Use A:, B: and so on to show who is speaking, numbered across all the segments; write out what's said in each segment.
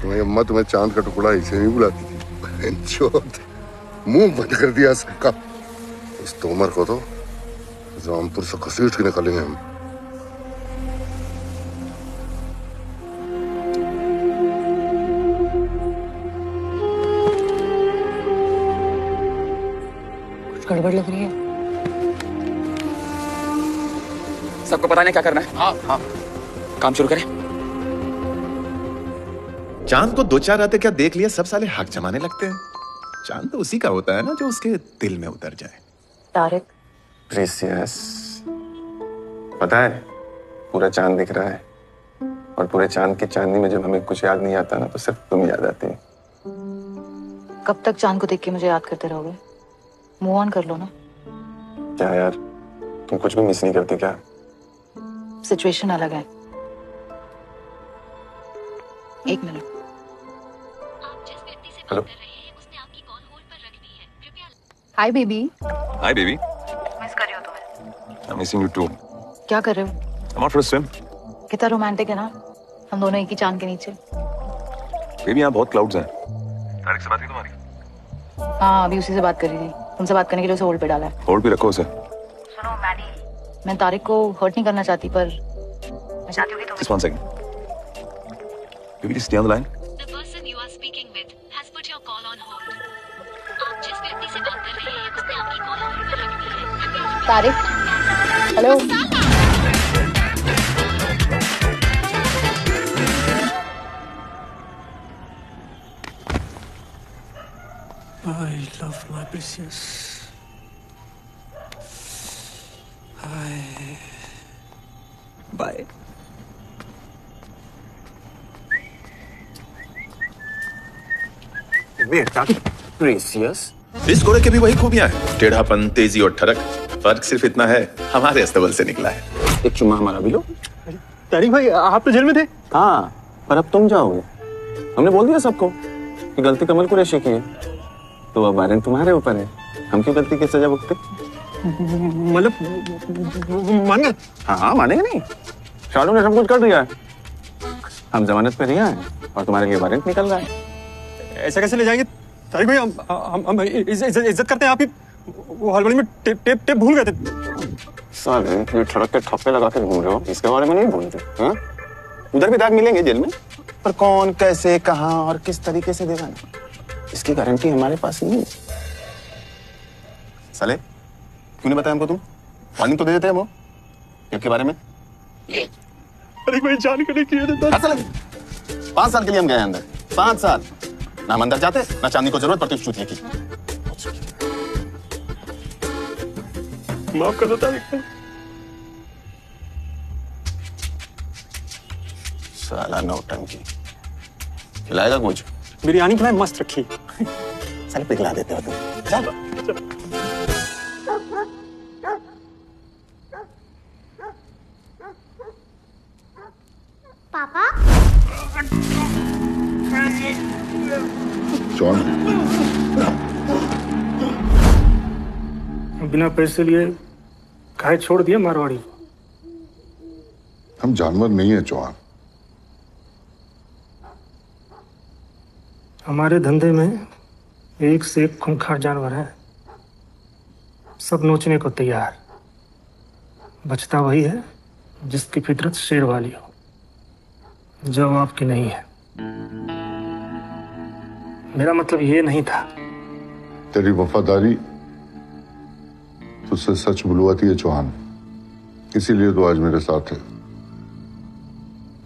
A: तुम्हारी अम्मा तुम्हें चांद का टुकड़ा ऐसे नहीं बुलाती थी। मुंह बंद कर दिया सबका। इस तोमर को तो रामपुर से घसीट के निकालेंगे हम।
B: कुछ गड़बड़ लग रही है।
C: सबको पता नहीं क्या करना है।
D: हाँ हाँ,
C: काम शुरू करें।
D: चांद को दो चार रातें क्या देख लिया सब साले हक जमाने लगते हैं। चांद तो उसी का होता है ना जो उसके दिल में उतर जाए।
B: तारिक,
E: प्रीसियस, पता है पूरा चांद दिख रहा है और पूरे चांद की चांदनी में जब हमें कुछ याद नहीं आता ना तो सिर्फ तुम याद आती है।
B: कब तक चांद को देख के मुझे याद करते रहोगे? मूव ऑन कर लो ना।
E: क्या यार, तुम कुछ भी मिस नहीं करती क्या?
B: सिचुएशन अलग है। एक मिनट।
E: Hello.
B: Hi baby.
D: Hi baby.
B: Miss कर रही हो तुम्हें।
D: I am missing you too.
B: क्या कर रहे हो?
D: I am out for a swim.
B: कितना रोमांटिक है ना, हम दोनों एक ही चांद के नीचे।
D: बेबी यहाँ बहुत क्लाउड्स हैं। तारिक से बात की तुम्हारी?
B: हाँ, अभी उसी से बात कर रही थी। तुमसे बात करने के लिए उसे होल्ड पे डाला है।
D: होल्ड पे रखो उसे।
B: सुनो मैडी, मैं तारिक को हर्ट नहीं करना चाहती, पर मैं चाहती हूँ कि तुम
D: Just 1 second. Baby, just stay on the line.
F: The person you are speaking with has put your call on hold. आप जिस व्यक्ति से बात कर रहे हैं उसने आपकी कॉल होल्ड पर रख दी है।
B: Tariq, hello.
G: I love my precious. Bye.
E: बेटा प्रीसियस,
D: इस घोड़े के भी वही खूबियां हैं, टेढ़ापन, तेजी और ठरक। फर्क सिर्फ इतना है, हमारे अस्तबल से निकला है।
E: एक चुम्मा हमारा भी लो।
G: तारिक भाई, आप तो जेल में थे।
E: हाँ, पर अब तुम जाओगे। हमने बोल दिया सबको कि गलती कमल कुरैशी की है, तो अब वारंट तुम्हारे ऊपर है। हम क्यों गलती की सजा भुगते?
G: मतलब मान गए?
E: हाँ, मानेंगे नहीं। शालू ने सब कुछ कर दिया है। हम जमानत पे रिहा हैं और तुम्हारे लिए वारंट निकल रहा है।
G: ऐसा कैसे ले जाएंगे तारिक भाई? हम इज्जत करते हैं आपकी। वो हलवाई में टेप भूल गए थे।
E: साले, ये सड़क के ठप्पे लगा के घूम रहे हो, इसके बारे में नहीं भूलते? हाँ, उधर भी दाग मिलेंगे जेल में, पर कौन, कैसे, कहाँ और किस तरीके से देगा ना, इसकी गारंटी हमारे पास नहीं है। साले, क्यों नहीं बताया हमको तुम? वार्निंग तो दे देते हैं वो के बारे में।
G: तारिक भाई जान के नहीं किया था।
E: 5 साल के लिए हम गए अंदर, 5 साल। ना हम अंदर जाते, ना चांदनी को जरूरत पड़ती उस चूतिए की।
G: माफ कर दो तारिक भाई।
E: साला नौटंकी। खिलाएगा कुछ?
G: बिरयानी खिलाए, मस्त रखी।
E: साले पिघला देते हो तुम। चलो।
F: पापा,
A: जॉन,
G: बिना पैसे लिए काहे छोड़ दिया मारवाड़ी?
A: हम जानवर नहीं है जॉन।
G: हमारे धंधे में एक से एक खूंखार जानवर है, सब नोचने को तैयार। बचता वही है जिसकी फितरत शेर वाली हो, जो आपकी नहीं है। मेरा मतलब ये नहीं था।
A: तेरी वफादारी तुझसे सच बुलवाती है चौहान, इसीलिए तो आज मेरे साथ है।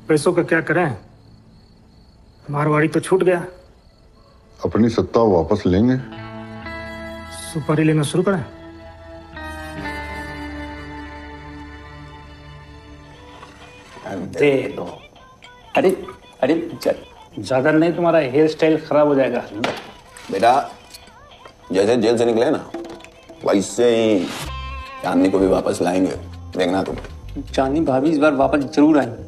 G: पैसों का क्या करें, मारवाड़ी तो छूट गया।
A: अपनी सत्ता वापस लेंगे।
G: सुपारी लेना शुरू करें।
H: दे दो। अरे अरे ज्यादा नहीं, तुम्हारा हेयर स्टाइल खराब हो जाएगा।
E: बेटा, जैसे जेल से निकले ना, वैसे ही चांदनी को भी वापस लाएंगे, देखना तुम।
H: चांदनी भाभी इस बार वापस जरूर आएंगी,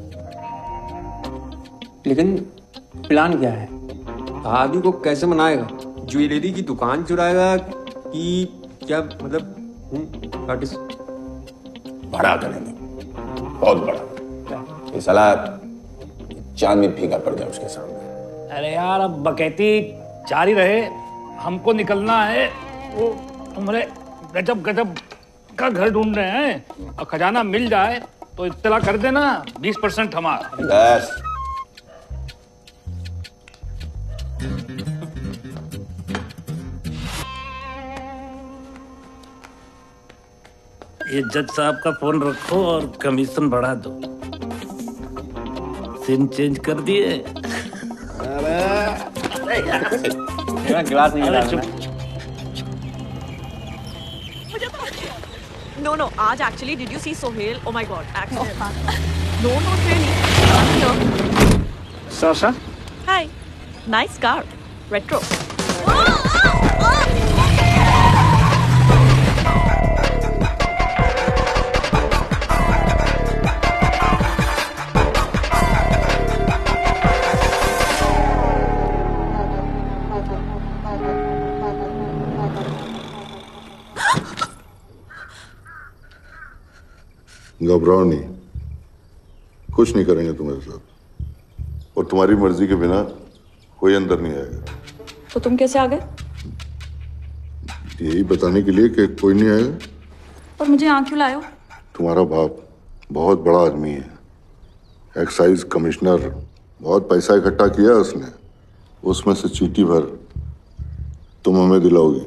H: लेकिन प्लान क्या है?
I: भाभी को कैसे मनाएगा? ज्वेलरी की दुकान चुराएगा कि क्या? मतलब
E: बड़ा करेंगे, बहुत बड़ा। ये साला चांद भी फीका पड़ गया उसके सामने।
H: अरे यार अब बकैती जारी रहे, हमको निकलना है। वो तुम्हारे गजब गजब का घर ढूंढ रहे हैं और खजाना मिल जाए तो इत्तला कर देना, 20% हमारा।
E: बस
H: ये जज साहब का फोन रखो और कमीशन बढ़ा दो। सिम चेंज कर दिए।
E: गिलास नहीं मिला।
J: No, आज actually did you see Sohail? Oh my God, accident. No, not really.
H: Sasha?
J: Hi, nice car, retro.
A: घबराओ नहीं, कुछ नहीं करेंगे तुम्हारे साथ, और तुम्हारी मर्जी के बिना कोई अंदर नहीं आएगा।
J: तो तुम कैसे आ गए?
A: यही बताने के लिए कि कोई नहीं आएगा।
J: और मुझे यहाँ क्यों लाए हो?
A: तुम्हारा बाप बहुत बड़ा आदमी है, एक्साइज कमिश्नर, बहुत पैसा इकट्ठा किया उसने, उसमें से चीटी भर तुम हमें दिलाओगी।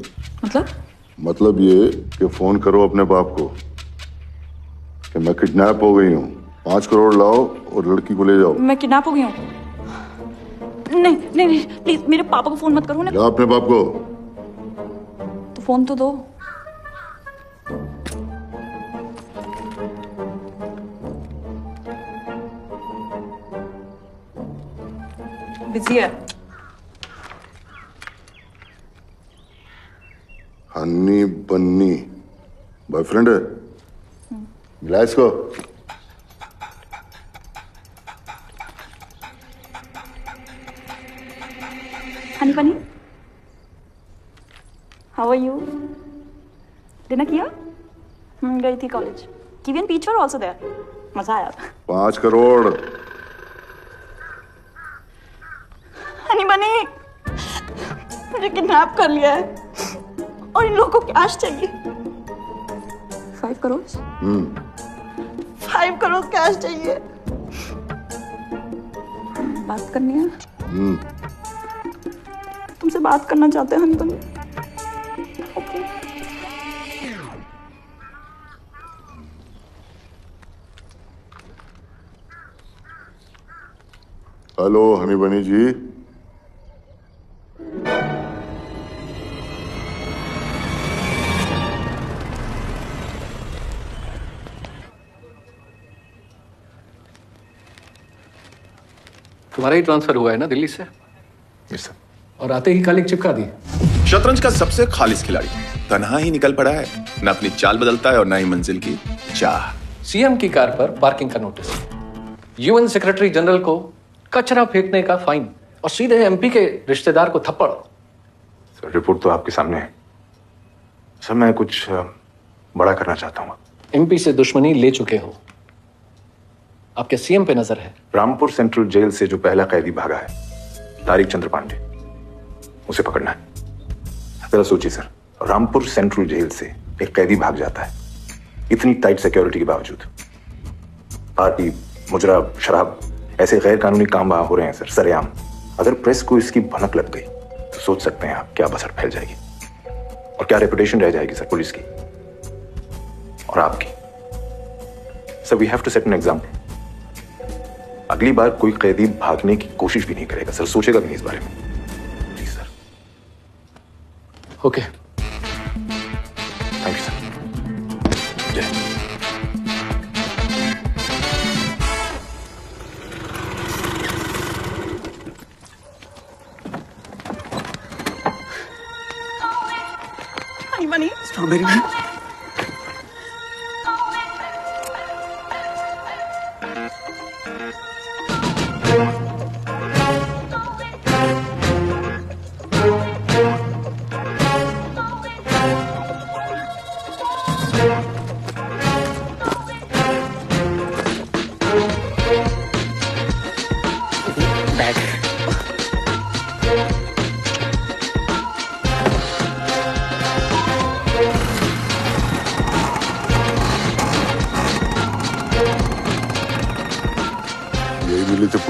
A: मतलब ये कि फोन करो अपने बाप को कि मैं किडनैप हो गई हूँ, 5 करोड़ लाओ और लड़की को ले जाओ।
J: मैं किडनैप हो गई हूँ? नहीं नहीं नहीं, प्लीज मेरे पापा को फोन मत करो ना।
A: जा अपने बाप को।
J: तो फोन तो दो। बिजी है।
A: हन्नी बन्नी बॉयफ्रेंड है? गिलास को।
J: हनी बनी, हाउ आर यू? डिनर किया? गई थी कॉलेज। कीवियन पीच वर आल्सो देयर, मजा आया।
A: 5 करोड़।
J: हनी बनी, मुझे किडनैप कर लिया है और इन लोगों को कैश चाहिए। 5 करोड़? 5 करोड़ कैश चाहिए। बात करनी है? तुमसे बात करना चाहते हैं हनी बनी। ओके।
A: हेलो हनी बनी जी।
K: तुम्हारा ही ट्रांसफर हुआ है ना दिल्ली से?
D: Yes sir.
K: और आते ही कालिक चिपका दी।
D: शतरंज का सबसे खालिस खिलाड़ी तन्हा ही निकल पड़ा है, न अपनी चाल बदलता है और न ही मंजिल की चाह।
K: सीएम की कार पर पार्किंग का नोटिस, यूएन सेक्रेटरी जनरल को कचरा फेंकने का फाइन और सीधे एमपी के रिश्तेदार को थप्पड़।
E: सर रिपोर्ट तो आपके सामने है। सर मैं कुछ बड़ा करना चाहता हूँ।
K: एमपी से दुश्मनी ले चुके हो, आपके सीएम पे नजर है।
E: रामपुर सेंट्रल जेल से जो पहला कैदी भागा है, तारिक चंद्र पांडे, उसे पकड़ना है। जरा सोचिए सर, रामपुर सेंट्रल जेल से एक कैदी भाग जाता है, इतनी टाइट सिक्योरिटी के बावजूद। पार्टी, मुजरा, शराब, ऐसे गैर कानूनी काम वहां हो रहे हैं सर, सरेआम। अगर प्रेस को इसकी भनक लग गई तो सोच सकते हैं आप क्या बसर फैल जाएगी और क्या रेपुटेशन रह जाएगी सर पुलिस की और आपकी। Sir we have to set an example. अगली बार कोई कैदी भागने की कोशिश भी नहीं करेगा सर, सोचेगा भी नहीं इस बारे में। Please sir.
K: Okay,
E: thank you sir. जय।
J: हनी बनी,
C: स्ट्रॉबेरी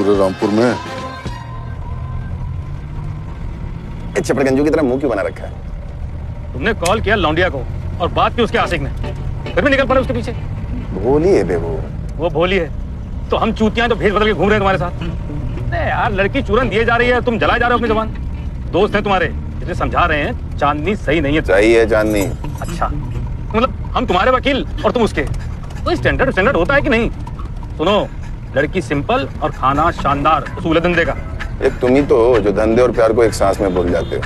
A: पूरे रामपुर में।
D: चपड़गंजू की तरह मुंह क्यों बना रखा है?
H: तुमने कॉल किया लौंडिया को और बात की उसके आशिक ने, फिर भी निकल पड़े उसके पीछे।
D: भोली है बे
H: वो भोली है तो हम चूतियां तो भेज बदल के घूम रहे हैं तुम्हारे साथ। नहीं यार, लड़की चूरन दिए जा रही है, तुम जलाए जा रहे हो अपनी जबान। दोस्त हैं तुम्हारे, इसे समझा रहे हैं चांदनी सही नहीं है।
D: सही है चांदनी।
H: अच्छा, मतलब हम तुम्हारे वकील और तुम उसके, कोई स्टैंडर्ड होता है कि नहीं? सुनो, लड़की सिंपल और खाना शानदार, उसूल धंधे का।
D: एक तुम ही तो हो जो धंधे और प्यार को एक सांस में बोल जाते हो।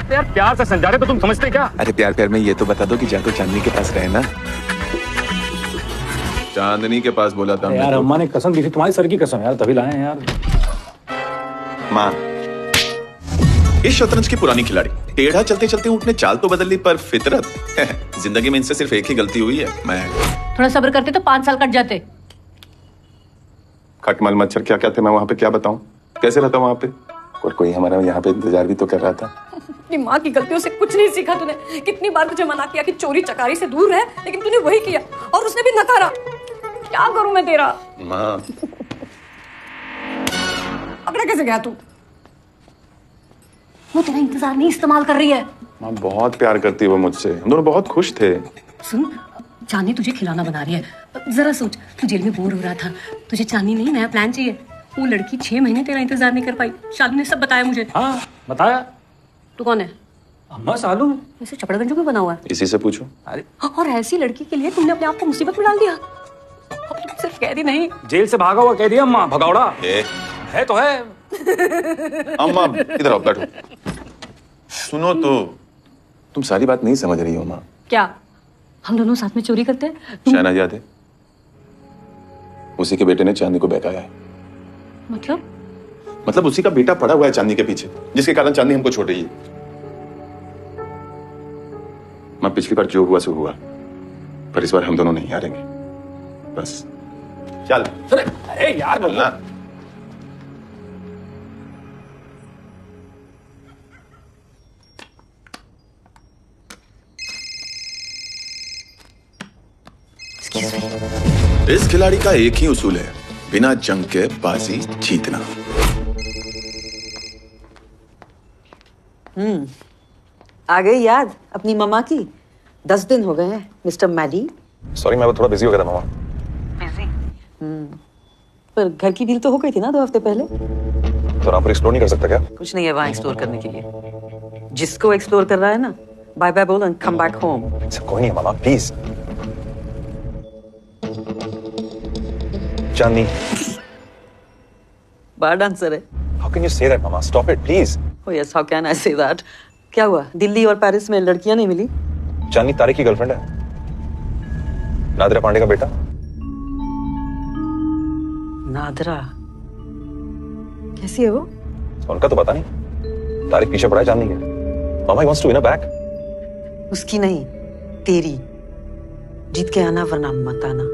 H: तो यार प्यार से समझा रहे तो तुम समझते क्या?
D: अरे प्यार प्यार में ये तो बता दो कि जाकर चांदनी के पास रहे ना। चांदनी के पास बोला था
H: यार, अम्मा ने कसम दी थी, तुम्हारी सर की कसम यार, तभी लाए हैं यार।
D: माँ, इस शतरंज की पुरानी खिलाड़ी, टेढ़ा चलते चलते ऊँटने चाल तो बदल ली पर फितरत जिंदगी में इनसे सिर्फ एक ही गलती हुई है। मैं
J: थोड़ा सब्र करते तो 5 साल कट जाते।
D: खटमल मच्छर क्या क्या थे, मैं वहाँ पे क्या बताऊँ? कैसे रहता वहाँ पे? और कोई हमारा यहाँ पे इंतजार भी तो कर रहा था।
J: अपनी माँ की गलतियों से कुछ नहीं सीखा तूने। कितनी बार तुझे मना किया कि चोरी चकारी से दूर रह, लेकिन तूने वही किया और उसने भी नकारा। क्या करूं मैं तेरा?
D: माँ,
J: पकड़ा कैसे गया तू? वो तेरा इंतजार नहीं इस्तेमाल कर रही है।
D: माँ बहुत प्यार करती है वो मुझसे, हम दोनों बहुत खुश थे।
J: सुन, चांदनी तुझे खिलौना बना रही है। जरा सोच, तू जेल में बोर हो रहा था, तुझे चांदनी नहीं नया प्लान चाहिए। वो लड़की 6 महीने तेरा इंतजार नहीं कर पाई। शालू ने सब बताया मुझे।
H: हाँ बताया।
J: तू कौन है?
H: अम्मा शालू।
J: वैसे चपड़गंजू क्यों बना हुआ है?
D: इसी से पूछो।
H: अरे
J: और ऐसी लड़की के लिए तुमने अपने आप को मुसीबत में डाल दिया। अब तुम सिर्फ कैदी नहीं,
H: जेल से भागा हुआ कह दिया अम्मा, भगौड़ा है तो है।
D: अम्मा इधर आओ, बैठो। सुनो तो, तुम सारी बात नहीं समझ रही हो माँ।
J: क्या हम दोनों साथ में चोरी करते हैं?
D: शहनाज याद है? उसी के बेटे ने चांदनी को बहकाया है। मतलब उसी का बेटा पड़ा हुआ है चांदनी के पीछे, जिसके कारण चांदनी हमको छोड़ रही है। माँ, पिछली बार जो हुआ सो हुआ, पर इस बार हम दोनों नहीं हारेंगे। बस चल।
H: अरे यार
D: बोलना। इस खिलाड़ी का एक ही उसूल है, बिना जंग के बाजी जीतना।
L: आ गई याद अपनी मम्मा की? 10 दिन हो गए हैं मिस्टर मैडी।
E: सॉरी, मैं वो थोड़ा बिजी हो गया था मामा।
L: बिजी? पर घर की डील तो हो गई थी ना 2 हफ्ते पहले।
E: तो रामपुर एक्सप्लोर नहीं कर सकता क्या?
L: कुछ नहीं है वहाँ एक्सप्लोर करने के लिए। जिसको एक्सप्लोर कर रहा है ना, बाय बाय बोल एंड कम बैक होम।
E: कोई नहीं मामा, प्लीज। चांदनी
L: बार डांसर है।
E: How can you say that, Mama? Stop it, please.
L: Oh yes, how can I say that? क्या हुआ? दिल्ली और पेरिस में लड़कियां नहीं मिली?
E: चांदनी तारिक की गर्लफ्रेंड है, नादिरा पांडे का बेटा।
L: नादिरा कैसी है वो?
E: उनका तो पता नहीं। तारिक पीछे पड़ा है चांदनी के। मामा, he wants to win her back.
L: उसकी नहीं, तेरी। जीत के आना वरना मत आना।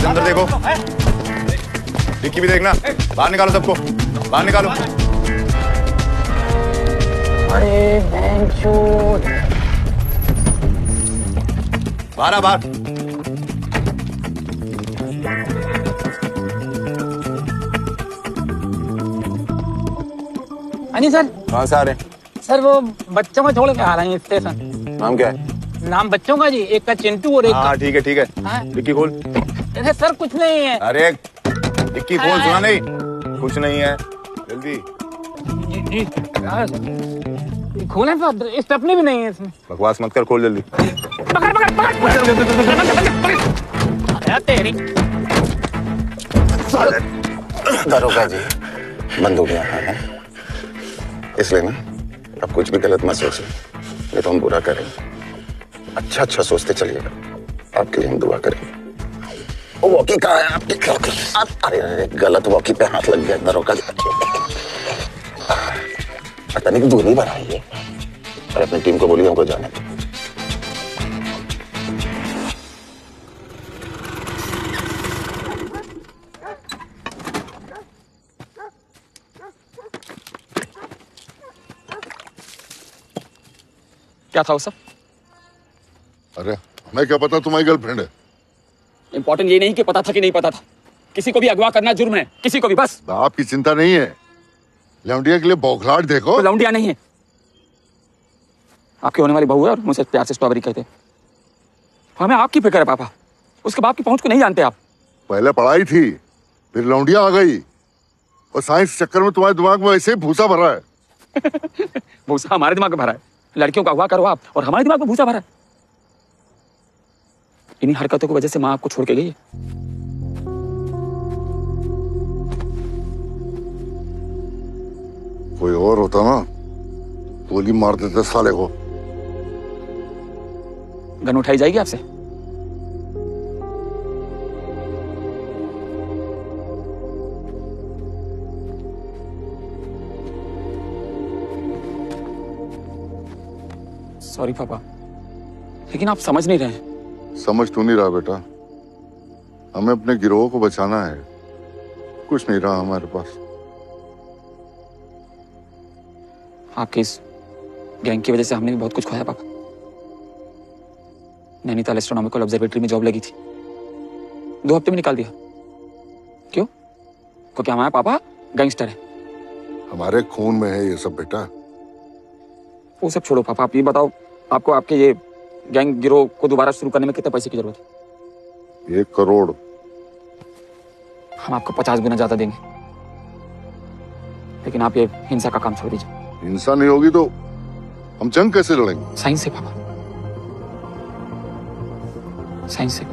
D: अंदर देखो, डिक्की भी देखना। बाहर निकालो सबको, बाहर निकालो।
H: अरे
D: बाहर आ, बाहर।
C: हाँ सर।
D: कहाँ से आ रहे हैं?
C: सर वो बच्चों को छोड़ के आ रहे हैं स्टेशन।
D: नाम क्या है?
C: नाम बच्चों का जी, एक का चिंटू और एक
D: हाँ ठीक है ठीक है।
C: हाँ?
D: डिक्की खोल।
C: अरे सर कुछ नहीं है।
D: अरे डिक्की खोल, सुना नहीं? कुछ नहीं है, जल्दी।
C: जी खोले तो स्टेपनी भी नहीं है इसमें।
D: बकवास मत कर, खोल जल्दी।
C: पकड़ पकड़ पकड़ तेरी।
D: दरोगा जी, बंदूक यहाँ है, इसलिए ना अब कुछ भी गलत मत सोचो, नहीं तो हम बुरा करेंगे। अच्छा अच्छा सोचते चलिएगा, आपके लिए हम दुआ करेंगे। वो वॉकी कहाँ है आपके? अरे अरे गलत वॉकी पे हाथ लग गया दरोगा जी। तनिक दूरी बढ़ाइए और अपनी टीम को बोलिए हमको जाने दो।
C: क्या था वो सब?
A: अरे हमें क्या पता तुम्हारी गर्लफ्रेंड है?
M: इंपॉर्टेंट ये नहीं कि पता था कि नहीं पता था। किसी को भी अगवा करना जुर्म है, किसी को भी। बस
A: आपकी चिंता नहीं है, लौंडिया के लिए बौखलाहट देखो।
M: तो लौंडिया नहीं है, आपकी होने वाली बहू है और मुझसे प्यार से स्ट्रॉबेरी कहते हैं। हमें आपकी फिक्र है पापा, उसके बाप की पहुंच को नहीं जानते आप।
A: पहले पढ़ाई थी, फिर लौंडिया आ गई, और साइंस चक्कर में तुम्हारे दिमाग में वैसे ही भूसा भरा है।
M: भूसा हमारे दिमाग में भरा है, लड़कियों का अगवा करो आप और हमारे दिमाग में भूसा भरा है। इन्हीं हरकतों की वजह से माँ आपको छोड़ के गई है।
A: कोई और होता ना, गोली मार देते साले को।
M: गन उठाई जाएगी आपसे? सॉरी पापा, लेकिन आप समझ नहीं रहे हैं।
A: समझ तो नहीं रहा बेटा, हमें अपने गिरोह को बचाना है, कुछ नहीं रहा हमारे पास।
M: आपके इस गैंग की वजह से हमने भी बहुत कुछ खोया पापा। नैनीताल एस्ट्रोनॉमिकल ऑब्जर्वेटरी में जॉब लगी थी, 2 हफ्ते में निकाल दिया। क्यों? क्योंकि हमारे पापा गैंगस्टर है।
A: हमारे खून में है ये सब बेटा।
M: वो सब छोड़ो पापा, आप ये बताओ, आपको आपके ये गैंग गिरोह को दोबारा शुरू करने में कितने पैसे की जरूरत है?
A: 1 करोड़।
M: हम आपको 50 गुना ज्यादा देंगे, लेकिन आप ये हिंसा का काम छोड़ दीजिए।
A: हिंसा नहीं होगी तो हम जंग कैसे लड़ेंगे?
M: साइंस से पापा, साइंस से।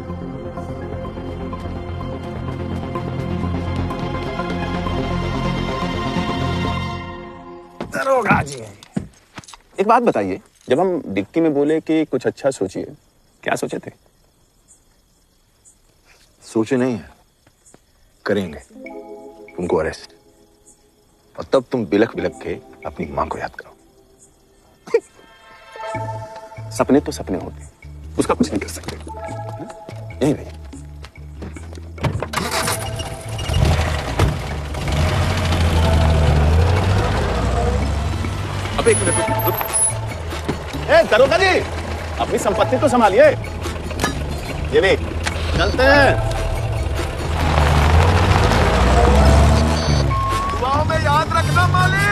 C: दरोगा जी,
D: एक बात बताइए, जब हम डिक्की में बोले कि कुछ अच्छा सोचिए, क्या सोचे थे?
E: सोचे नहीं है, करेंगे तुमको अरेस्ट, और तब तुम बिलख बिलख के अपनी मां को याद करो।
D: सपने तो सपने होते हैं, उसका कुछ नहीं कर सकते। यही भैया।
E: अब एक मिनट रुक।
D: दरोगा जी, अपनी संपत्ति तो संभालिए। ये भी चलते हैं।
A: दुआओं में याद रखना मालिक।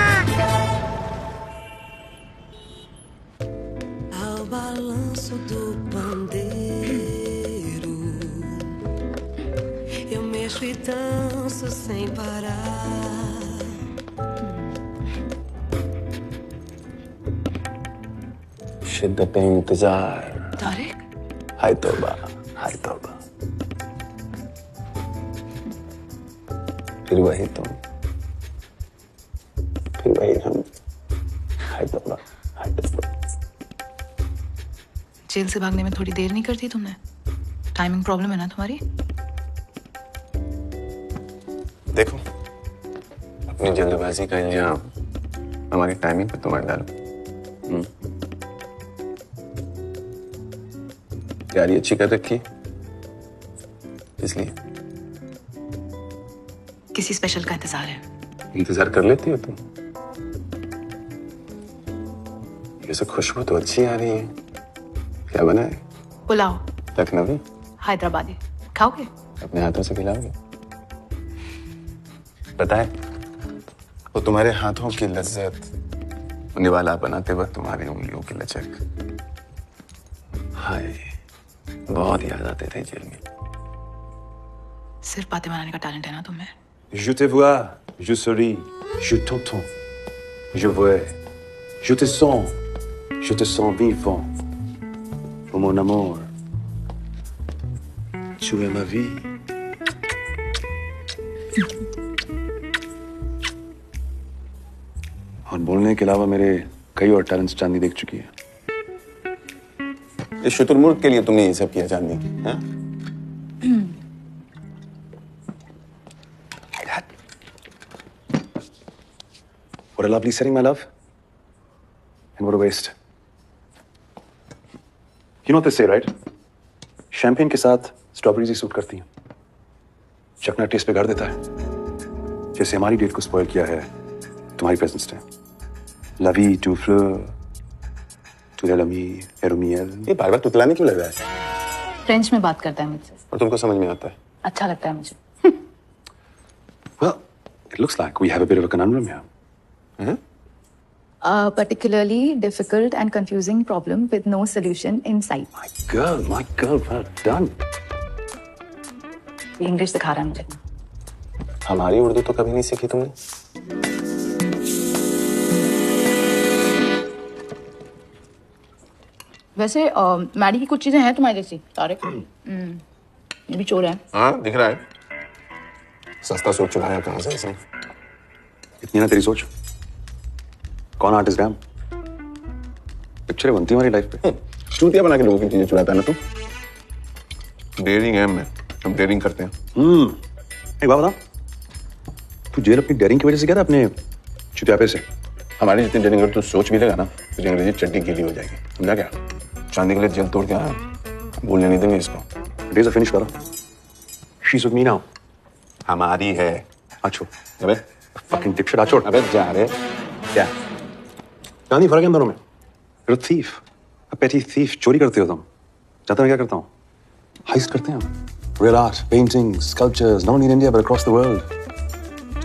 N: Ao balanço do pandeiro, eu mexo e danço sem parar.
D: शिद्दत इंतजार।
B: तारिक,
D: हाय तौबा, हाय तौबा। फिर वही तुम, फिर वही हम। हाय तौबा, हाय तौबा।
B: जेल से भागने में थोड़ी देर नहीं करती तुमने? टाइमिंग प्रॉब्लम है ना तुम्हारी?
D: देखो, अपनी जल्दबाजी का इल्जाम हमारी टाइमिंग पे तुम्हारे डालो। तैयारी अच्छी कर रखी, इसलिए
B: किसी स्पेशल का इंतजार है।
D: इंतजार कर लेती हो तुम? ये सब खुशबू तो अच्छी आ रही है। क्या बना है?
B: पुलाव
D: लखनवी
B: हैदराबादी, खाओगे?
D: अपने हाथों से खिलाओगे? पता है, वो तुम्हारे हाथों की लज्जत, निवाला बनाते वक्त तुम्हारी उंगलियों की लचक, हाय, बहुत याद आते थे जेल में।
B: सिर्फ बातें बनाने का टैलेंट है ना तुम्हें?
O: Je te vois, je souris, je t'entends, je vois, je te sens vivant. Oh mon amour, tu es ma vie. और बोलने के अलावा मेरे कई और टैलेंट्स चांदी देख चुकी है।
D: इस शुतुरमुर्ग के लिए तुमने ये सब किया चांदी? हाँ?
O: What a lovely setting, my love. And what a waste. You know what they say, right? Champagne के साथ स्ट्रॉबेरीज ही सूट करती हैं। चकना टेस्ट बिगाड़ देता है, जैसे हमारी डेट को स्पॉइल किया है तुम्हारी प्रेजेंस ने। La vie, tu fleur, तुलमी एरोमियल।
D: ये बार बार तुतलाने क्यों लग रहा है?
B: फ्रेंच में बात करता है मुझसे।
D: और तुमको समझ में आता है?
B: अच्छा लगता है मुझे।
O: Well, it looks like we have a bit of a conundrum here.
B: A particularly difficult and confusing problem with no solution in sight.
O: My girl, well done.
B: English सिखा रहा है मुझे।
D: हमारी उर्दू तो कभी नहीं सीखी तुमने।
B: वैसे मैडी की कुछ चीजें हैं तुम्हारी जैसी तारिक। ये भी चोर है।
D: हाँ दिख रहा है। सस्ता सोच चुराया कहाँ से इसने?
O: इतनी ना तेरी सोच। कौन आर्टिस्ट है हम? पिक्चरें बनती हमारी लाइफ पे।
D: चूतिया बना के लोगों की चीजें चुराता है ना तू। डेयरिंग है मैं, हम डेयरिंग करते हैं।
O: एक बात बता, तू जेल अपनी डेयरिंग की वजह से गया था अपने चुतियापे से?
D: हमारी जितनी डेयरिंग अगर तू सोच भी लेगा ना तो अंग्रेजी चड्डी गीली हो जाएगी। समझा क्या? चांदी के लिए जेल तोड़ के आया, भूलने नहीं देंगे इसको।
O: डेज फिनिश करो। She's with me now.
D: हमारी है।
O: अच्छो।
D: अबे
O: fucking dipshit आचोड़।
D: अबे जा रहे। क्या?
O: क्या फर्क है इन दोनों में? You're a thief, a petty thief. चोरी करते हो तुम। जानते हो मैं क्या करता हूँ? Heist करते हैं हम। Real art, paintings, sculptures, not only in India but across the world.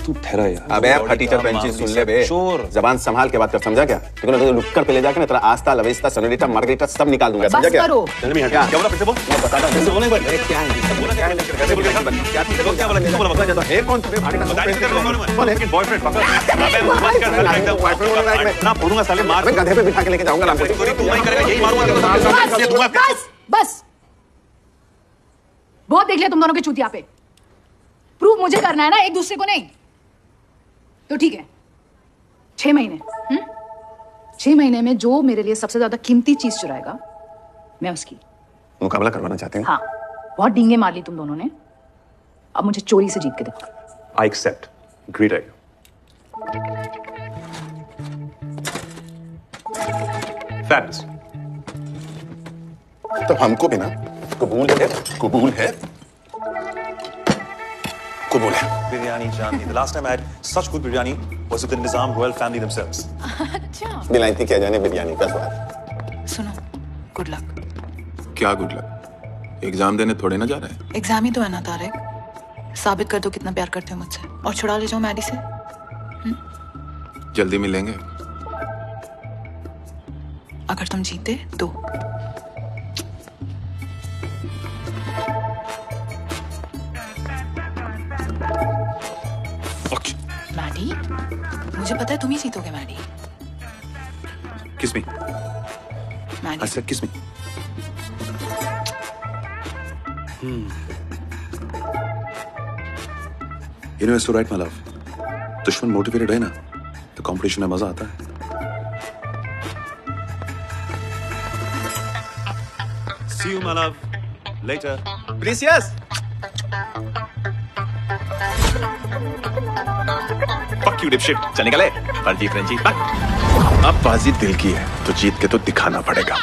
O: तू ठहरा यार।
D: अबे फटीचर बेंची सुन ले बे। जबान संभाल के बात कर, समझा क्या? लेकिन तो लुक्कर पे ले जाके ना तेरा आस्था, लवेस्ता, सोनेरिटा, मार्गरेटा सब निकाल दूंगा। समझा क्या?
O: चल मैं क्या बोला फिर से बोल।
D: मैं बताता हूं। फिर से बोलने पर अरे क्या है? बोला क्या है? कैसे बोल क्या बोला? क्या बोला? बता ए कौन तुम्हें भाड़ी का बोल है कि बॉयफ्रेंड पकड़। अबे मत कर एकदम बॉयफ्रेंड बोल रहा है। ना फोड़ूंगा साले मार। अबे गधे पे बिठा के लेके जाऊंगा रामपुर। तू नहीं करेगा यही मारूंगा।
P: बस बहुत देख लिया तुम दोनों के चूतिया पे। प्रूव मुझे करना है ना, एक दूसरे को नहीं। तो ठीक है, 6 महीने। 6 महीने में जो मेरे लिए सबसे ज्यादा कीमती चीज चुराएगा मैं उसकी
D: मुकाबला करवाना चाहते हैं।
P: हाँ, बहुत डींगे मार ली तुम दोनों ने, अब मुझे चोरी से जीत के देखो।
O: I accept. Great idea. Fabulous.
D: तो हमको भी ना कबूल है, कबूल है, कबूल है।
Q: Biryani Jani. The last time I had such good biryani was with the Nizam royal family themselves.
B: अच्छा।
D: बिलायती क्या जाने बिरयानी का स्वाद।
B: सुनो, गुड लक।
E: क्या गुड लक? एग्जाम देने थोड़े ना जा रहे हैं।
B: एग्जाम ही तो है ना तारिक। साबित कर दो कितना प्यार करते हो मुझसे और छुड़ा ले जाओ मैडी से।
E: जल्दी मिलेंगे।
B: अगर तुम जीते तो। मैडी, मुझे पता है तुम ही जीतोगे Maddy.
O: Kiss me.
B: Maddy.
O: I said kiss me. You know it's so right, my love. दुश्मन मोटिवेटेड है ना तो कंपटीशन में मजा आता है।
Q: See you, my love. Later.
D: Precious.
E: Fuck you, dipshit. चल निकले। फर्जी फ्रेंची। अब बाजी दिल की है तो जीत के तो दिखाना पड़ेगा।